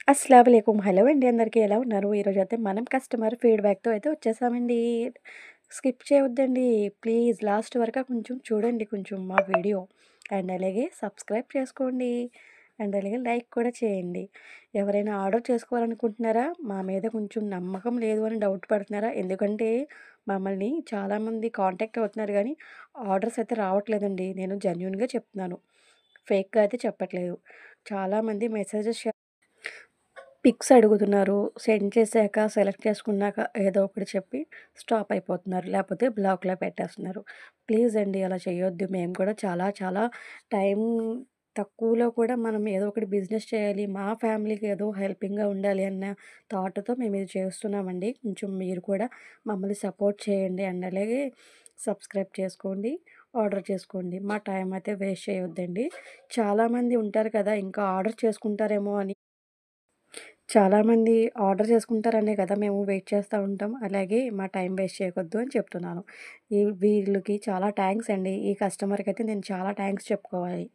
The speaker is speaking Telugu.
అస్సలాముఅలైకుం. హలో అండి అందరికీ ఎలా ఉన్నారు? ఈరోజైతే మనం కస్టమర్ ఫీడ్‌బ్యాక్‌తో అయితే వచ్చేసామండి. స్కిప్ చేయొద్దండి. ప్లీజ్ లాస్ట్ వరకు కొంచెం చూడండి కొంచెం మా వీడియో. అండ్ అలాగే సబ్స్క్రైబ్ చేసుకోండి. అండ్ అలాగే లైక్ కూడా చేయండి. ఎవరైనా ఆర్డర్ చేసుకోవాలనుకుంటున్నారా? మా మీద కొంచెం నమ్మకం లేదు అని డౌట్ పడుతున్నారా? ఎందుకంటే మమ్మల్ని చాలామంది కాంటాక్ట్ అవుతున్నారు గానీ ఆర్డర్స్ అయితే రావట్లేదండి. నేను జెన్యూన్‌గా చెప్తున్నాను. ఫేక్‌గా అయితే చెప్పట్లేదు. చాలామంది మెసేజెస్ పిక్స్ అడుగుతున్నారు. సెండ్ చేశాక, సెలెక్ట్ చేసుకున్నాక ఏదో ఒకటి చెప్పి స్టాప్ అయిపోతున్నారు. లేపోతే బ్లాక్‌లో పెట్టేస్తున్నారు. ప్లీజ్ అండి అలా చేయొద్దు. మేము కూడా చాలా చాలా టైం తక్కువలో కూడా మనం ఏదో ఒకటి బిజినెస్ చేయాలి. మా ఫ్యామిలీకి ఏదో హెల్పింగ్‌గా ఉండాలి అన్న థాట్‌తో మేము ఇది చేస్తున్నామండి. కొంచెం మీరు కూడా మమ్మల్ని సపోర్ట్ చేయండి. అండ్ అలాగే సబ్స్క్రైబ్ చేసుకోండి. ఆర్డర్ చేసుకోండి. మా టైం అయితే వేస్ట్ చేయొద్దండి. చాలామంది ఉంటారు కదా! ఇంకా ఆర్డర్ చేసుకుంటారేమో అని చాలామంది ఆర్డర్ చేసుకుంటారనే కదా మేము వెయిట్ చేస్తా ఉంటాం. అలాగే మా టైం వేస్ట్ చేయకొద్దు అని చెప్తున్నాను. వీళ్ళకి చాలా థాంక్స్ అండి. ఈ కస్టమర్‌కైతే నేను చాలా థాంక్స్ చెప్పుకోవాలి.